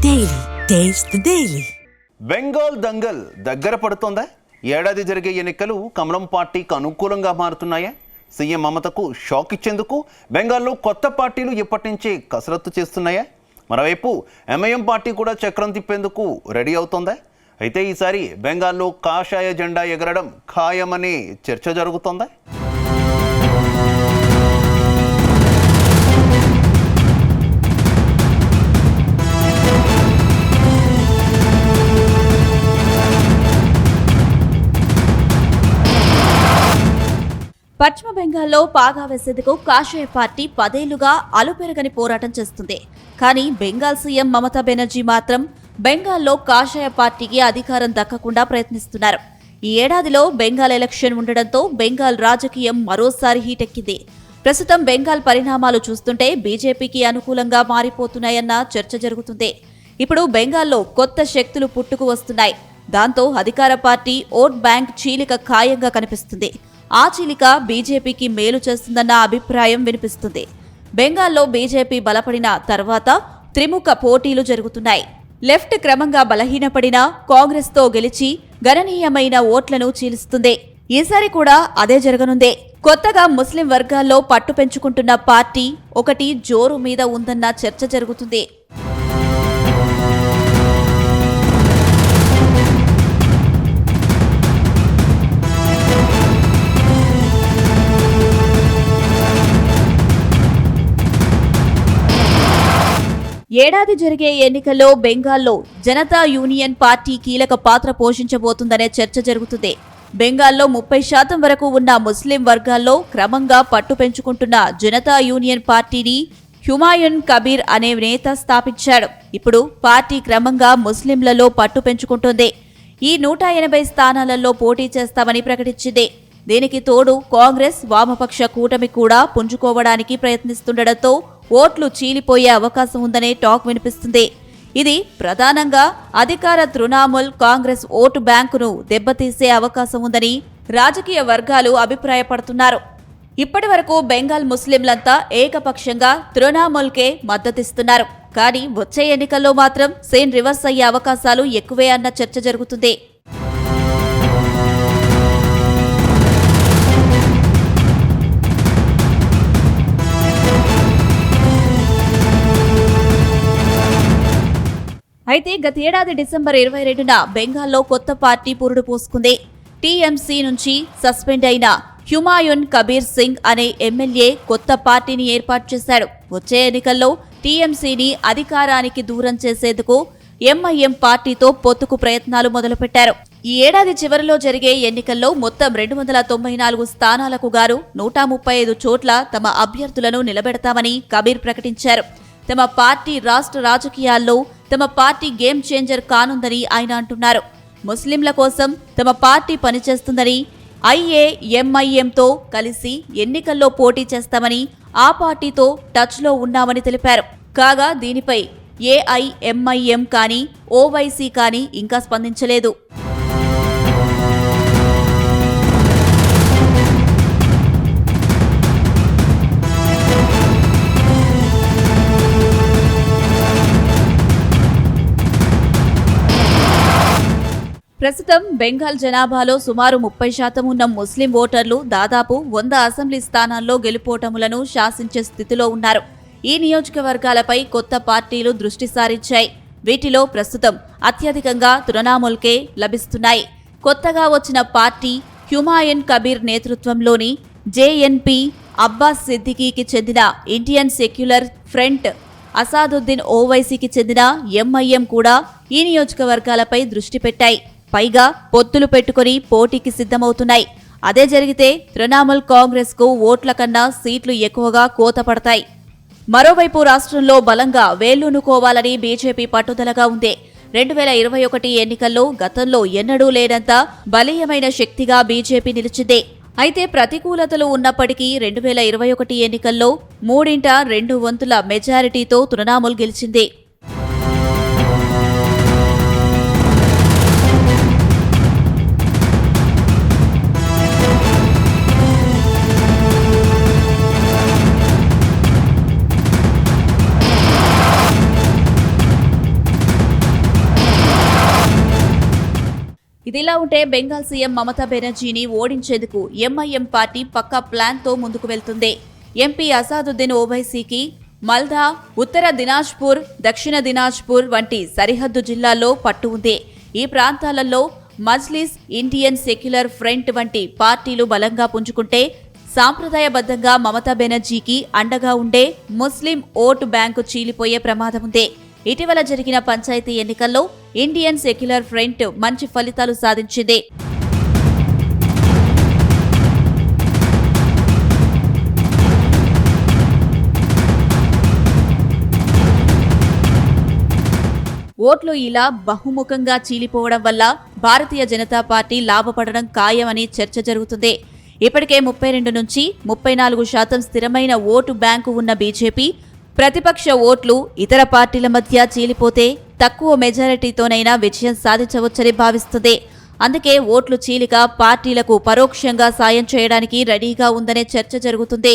Daily taste the daily. Bengal Dangal దగ్గర పడుతోందా? ఏడాది జరిగే ఎన్నికలు కమలం పార్టీకి అనుకూలంగా మారుతున్నాయా? సీఎం మమతకు షాక్ ఇచ్చేందుకు బెంగాల్లో కొత్త పార్టీలు ఇప్పటి నుంచే కసరత్తు చేస్తున్నాయా? మరోవైపు ఎంఐఎం పార్టీ కూడా చక్రం తిప్పేందుకు రెడీ అవుతోందా? అయితే ఈసారి బెంగాల్లో కాషాయ జెండా ఎగరడం ఖాయమనే చర్చ జరుగుతోందా? పశ్చిమ బెంగాల్లో పాగా వేసేందుకు కాషాయ పార్టీ 10 ఏళ్లుగా అలుపెరగని పోరాటం చేస్తుంది. కానీ బెంగాల్ సీఎం మమతా బెనర్జీ మాత్రం బెంగాల్లో కాషాయ పార్టీకి అధికారం దక్కకుండా ప్రయత్నిస్తున్నారు. ఈ ఏడాదిలో బెంగాల్ ఎలక్షన్ ఉండడంతో బెంగాల్ రాజకీయం మరోసారి హీటెక్కింది. ప్రస్తుతం బెంగాల్ పరిణామాలు చూస్తుంటే బీజేపీకి అనుకూలంగా మారిపోతున్నాయన్న చర్చ జరుగుతుంది. ఇప్పుడు బెంగాల్లో కొత్త శక్తులు పుట్టుకు వస్తున్నాయి. దాంతో అధికార పార్టీ ఓట్ బ్యాంక్ చీలిక ఖాయంగా కనిపిస్తుంది. ఆ చీలిక బీజేపీకి మేలు చేస్తుందన్న అభిప్రాయం వినిపిస్తుంది. బెంగాల్లో బీజేపీ బలపడిన తర్వాత త్రిముఖ పోటీలు జరుగుతున్నాయి. లెఫ్ట్ క్రమంగా బలహీనపడిన కాంగ్రెస్తో గెలిచి గణనీయమైన ఓట్లను చీలుస్తుంది. ఈసారి కూడా అదే జరగనుందే. కొత్తగా ముస్లిం వర్గాల్లో పట్టు పెంచుకుంటున్న పార్టీ ఒకటి జోరు మీద ఉందన్న చర్చ జరుగుతుంది. ఏడాది జరిగే ఎన్నికల్లో బెంగాల్లో జనతా యూనియన్ పార్టీ కీలక పాత్ర పోషించబోతుందనే చర్చ జరుగుతుంది. బెంగాల్లో 30% వరకు ఉన్న ముస్లిం వర్గాల్లో క్రమంగా పట్టు పెంచుకుంటున్న జనతా యూనియన్ పార్టీని హుమాయున్ కబీర్ అనే నేత స్థాపించాడు. ఇప్పుడు పార్టీ క్రమంగా ముస్లింలలో పట్టు పెంచుకుంటోంది. ఈ 180 స్థానాలలో పోటీ చేస్తామని ప్రకటించింది. దీనికి తోడు కాంగ్రెస్ వామపక్ష కూటమి కూడా పుంజుకోవడానికి ప్రయత్నిస్తుండటంతో ఓట్లు చీలిపోయే అవకాశం ఉందనే టాక్ వినిపిస్తుంది. ఇది ప్రధానంగా అధికార తృణమూల్ కాంగ్రెస్ ఓటు బ్యాంకును దెబ్బతీసే అవకాశం ఉందని రాజకీయ వర్గాలు అభిప్రాయపడుతున్నారు. ఇప్పటి వరకు బెంగాల్ ముస్లింలంతా ఏకపక్షంగా తృణమూల్కే మద్దతిస్తున్నారు. కానీ వచ్చే ఎన్నికల్లో మాత్రం సీన్ రివర్స్ అయ్యే అవకాశాలు ఎక్కువే అన్న చర్చ జరుగుతుంది. అయితే గతేడాది డిసెంబర్ 22న బెంగాల్లో కొత్త పార్టీ పురుడు పోసుకుంది. టీఎంసీ నుంచి సస్పెండ్ అయిన హుమాయున్ కబీర్ సింగ్ అనే ఎమ్మెల్యే కొత్త పార్టీని ఏర్పాటు చేశాడు. వచ్చే ఎన్నికల్లో టీఎంసీని అధికారానికి దూరం చేసేందుకు ఎంఐఎం పార్టీతో పొత్తుకు ప్రయత్నాలు మొదలుపెట్టారు. ఈ ఏడాది చివరిలో జరిగే ఎన్నికల్లో మొత్తం 294 స్థానాలకు గాను 135 చోట్ల తమ అభ్యర్థులను నిలబెడతామని కబీర్ ప్రకటించారు. తమ పార్టీ రాష్ట్ర రాజకీయాల్లో తమ పార్టీ గేమ్ చేంజర్ కానుందని ఆయన అంటున్నారు. ముస్లింల కోసం తమ పార్టీ పనిచేస్తుందని, ఐఏఎంఐఎంతో కలిసి ఎన్నికల్లో పోటీ చేస్తామని, ఆ పార్టీతో టచ్లో ఉన్నామని తెలిపారు. కాగా దీనిపై ఏఐఎంఐఎం కానీ ఓవైసీ కానీ ఇంకా స్పందించలేదు. ప్రస్తుతం బెంగాల్ జనాభాలో సుమారు 30% ఉన్న ముస్లిం ఓటర్లు దాదాపు 100 అసెంబ్లీ స్థానాల్లో గెలుపోటములను శాసించే స్థితిలో ఉన్నారు. ఈ నియోజకవర్గాలపై కొత్త పార్టీలు దృష్టి సారించాయి. వీటిలో ప్రస్తుతం అత్యధికంగా తృణమూల్కే లభిస్తున్నాయి. కొత్తగా వచ్చిన పార్టీ హుమాయున్ కబీర్ నేతృత్వంలోని జేఎన్పీ, అబ్బాస్ సిద్దికీకి చెందిన ఇండియన్ సెక్యులర్ ఫ్రంట్, అసాదుద్దీన్ ఓవైసీకి చెందిన ఎంఐఎం కూడా ఈ నియోజకవర్గాలపై దృష్టి పెట్టాయి. పైగా పొత్తులు పెట్టుకుని పోటీకి సిద్ధమవుతున్నాయి. అదే జరిగితే తృణమూల్ కాంగ్రెస్ కు ఓట్ల కన్నా సీట్లు ఎక్కువగా కోత పడతాయి. మరోవైపు రాష్ట్రంలో బలంగా వేళ్లూనుకోవాలని బీజేపీ పట్టుదలగా ఉంది. 2021 ఎన్నికల్లో గతంలో ఎన్నడూ లేనంత బలీయమైన శక్తిగా బీజేపీ నిలిచింది. అయితే ప్రతికూలతలు ఉన్నప్పటికీ 2021 ఎన్నికల్లో 3/2 మెజారిటీతో తృణమూల్ గెలిచింది. ఇదిలా ఉంటే బెంగాల్ సీఎం మమతా బెనర్జీని ఓడించేందుకు ఎంఐఎం పార్టీ పక్కా ప్లాన్తో ముందుకు వెళ్తుంది. ఎంపీ అసాదుద్దీన్ ఓవైసీకి మల్దా, ఉత్తర దినాజ్పూర్, దక్షిణ దినాజ్పూర్ వంటి సరిహద్దు జిల్లాల్లో పట్టు ఉంది. ఈ ప్రాంతాలలో మజ్లిస్, ఇండియన్ సెక్యులర్ ఫ్రంట్ వంటి పార్టీలు బలంగా పుంజుకుంటే సాంప్రదాయబద్ధంగా మమతా బెనర్జీకి అండగా ఉండే ముస్లిం ఓటు బ్యాంకు చీలిపోయే ప్రమాదం ఉంది. ఇటీవల జరిగిన పంచాయతీ ఎన్నికల్లో ఇండియన్ సెక్యులర్ ఫ్రంట్ మంచి ఫలితాలు సాధించింది. ఓట్లు ఇలా బహుముఖంగా చీలిపోవడం వల్ల భారతీయ జనతా పార్టీ లాభపడడం ఖాయమని చర్చ జరుగుతుంది. ఇప్పటికే 32 నుంచి 34% స్థిరమైన ఓటు బ్యాంకు ఉన్న బీజేపీ ప్రతిపక్ష ఓట్లు ఇతర పార్టీల మధ్య చీలిపోతే తక్కువ మెజారిటీతోనైనా విజయం సాధించవచ్చని భావిస్తుంది. అందుకే ఓట్లు చీలిక పార్టీలకు పరోక్షంగా సాయం చేయడానికి రెడీగా ఉందనే చర్చ జరుగుతుంది.